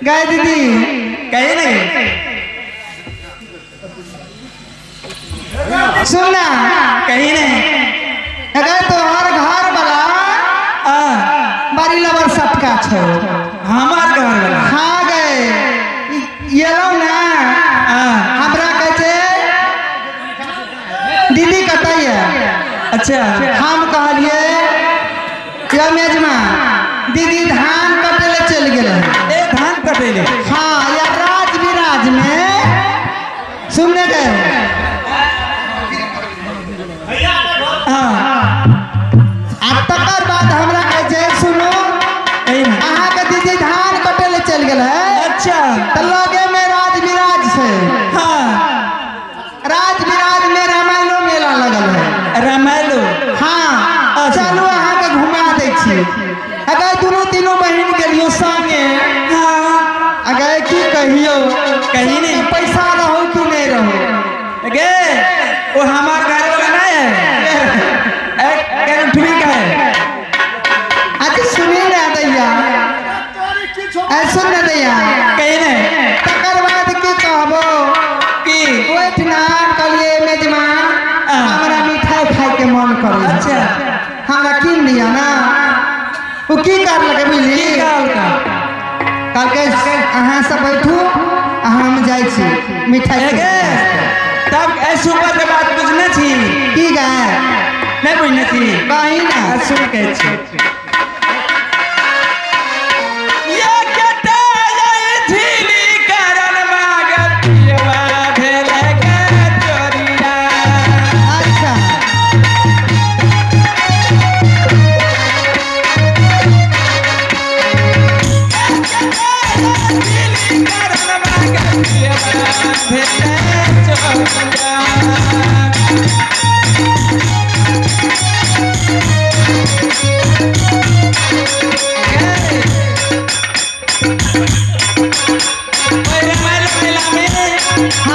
गाय दीदी कहे नहीं सुनना कहीं नहीं अगर तोहर घर वाला बड़ी लबर सटका छो हमार घर वाला हाँ गए ये लो ना हमरा कहते दीदी कतई अच्छा हम कहलिए या मेजमा दीदी धान कटे ले चल गए धान कटे ले हाँ या राज विराज में सुनने गए तकर बाद हमरा कहे सुनो अहाँ के दीदी धान कटे ले चल गए अच्छा तो लगे में राज विराज से हाँ राज विराज में रामायणो मेला लगल है रामायणो हाँ चलू अहाँ के घुमा दे छी अगर दोनों तीनों बहन गेलियो संगे अगर की कहियो कहीं नहीं पैसा रहो कि नहीं रहो गे वो हमार घर वाला नहीं है एक ठीक है आज सुनी ना दैया सुन ना दैया कहीं नहीं तकर बाद की कहबो कि ओठना कलिए मेजमान हमरा की कर लगे बुझली कल के अहाँ सब बैठू हम जाइ छी मिठाई तब ऐसे ऊपर के बात बुझने छी की गाय नहीं बुझने छी कहीं ना सुन के छी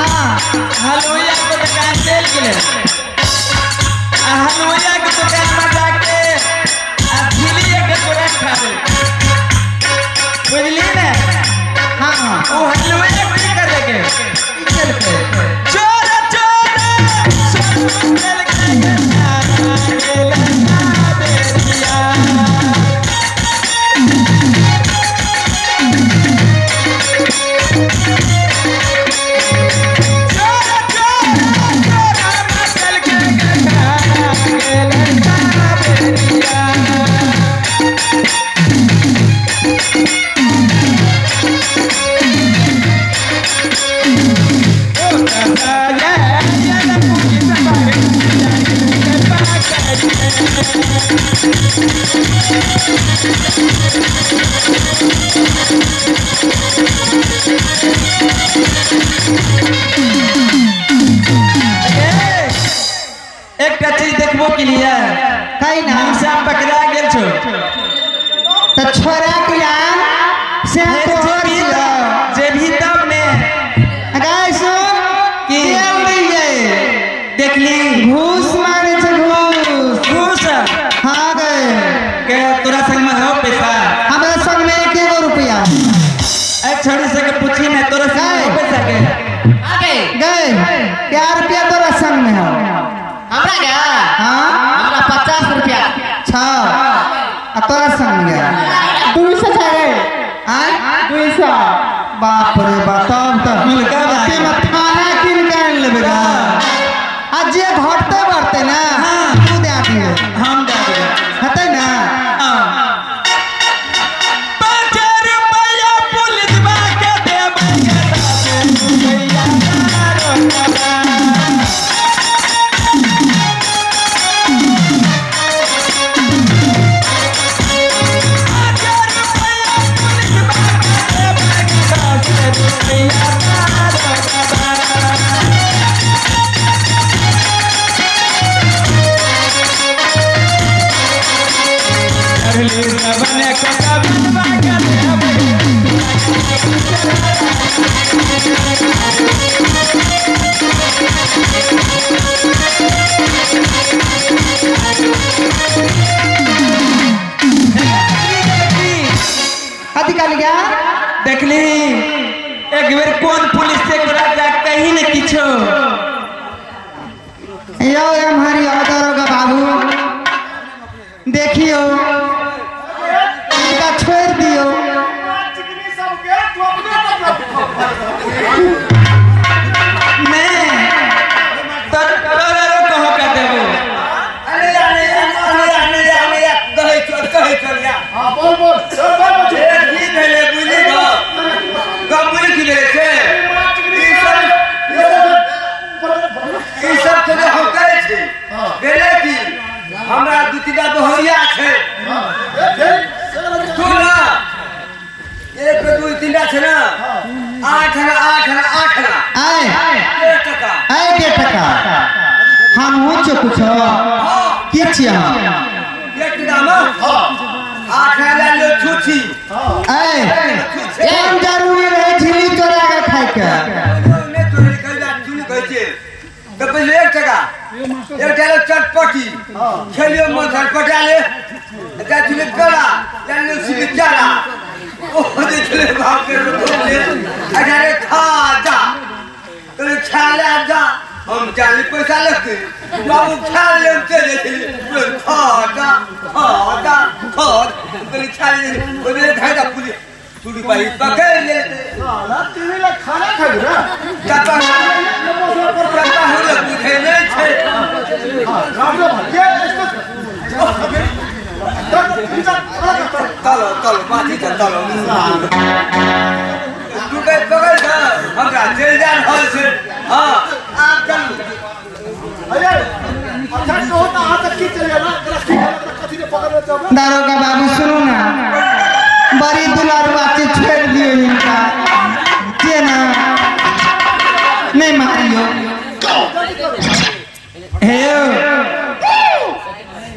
हलवाइया को दुकान चल गेले हलवाइया के दुकान में जाके झिली एक जोड़ा खा ले बुझली ने हां वो हलवाइया की करेगे चल पे चोर चोर सब चल के एक चीज देखबो के लिए कहीं ना हमसे हम पकड़ा गेल छो तो छोरा के से तो हर जे भी तब ने गाय सुन की देखली घूस मारे छे घूस घूस हां गए के तोरा संग में हो पैसा हमरा संग में 1 रुपया ए छोड़ी से के पूछी ने तोरा संग हो पैसा के आगे गए क्या रुपया तोरा संग में हो हमरा क्या हां हमरा 50 रुपया छ आ तोरा संग में गया 200 छे आय 200 बाप रे बाप तब तो मिलका भाई मत खाना किन के आन लेबे गा आज जे घटते बढ़ते ना तू दे आती हम दे देबे हते ना हां 5 रुपया पुलिस बा के देबे के रुपया रोकबा अधिकारी क्या देखली एक बेर कौन पुलिस से राजा कहीं न किछो यो हमारी ऑर्डर होगा बाबू देखियो इनका छोड़ दियो मैं तो करो कहो का देबो कहे चल या हां बोल की भेले बुझी ग गबुरी की भेले छे ई सब तो हम करे छी भेले की हमरा दू तीन बहरिया छे सुन ना 1 2 3 छे ना 8 ना आए 1 टका आए के टका हम हो छ कुछ की छी हम 1 टका में 8 ला लो छुछी आए कौन जरूरी रहे झिली चोरा के खाए के ने तो निकल जा चुन कहै छे तो पहले 1 टका एक टालो चटपटी खेलियो मथर पटाले ता चुले कला जानो सिबी चाला ओ देखले बाप के रोले अरे खा जा तो छाला जा हम जाने पैसा लगते बाबू ख्याल लेते जैसे खाता खाता खाद कल ख्याल ले मेरे घर का पुलिस थोड़ी भाई पकड़ लेते साला तेरे लिए खाना खा ना चाचा हो ले पूछे नहीं थे राम राम ये चलो चलो बात चलो तू कहीं पकड़ जा हमरा जेल जान हॉल से हाँ आप चल अरे अच्छा तो होता आ तक की चलेगा ना तेरा ठीक है तक कथी ने पकड़ ले दारोगा बाबू सुनो ना बड़ी दुलारुआ से छोड़ दियो इनका जे ना नहीं मारियो हे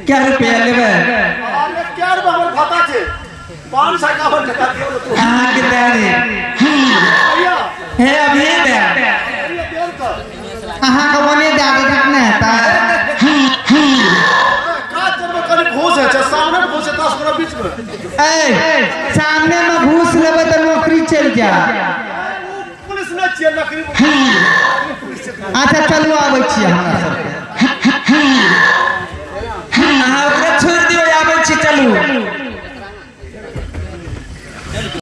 क्या रुपया लेबे अरे क्या रे हमर खाता छे 551 टका दियो तू कहाँ के दारी भैया हे अभी दे ये देर कर अहाँ को बने दादा कितना है ता का करबे कनी घूस है सामने घूस है 10 रुपया बीच में ए सामने में घूस लेबे तो नौकरी चल जा पुलिस ने चियर नकरी अच्छा चलो आबै छी हमरा सब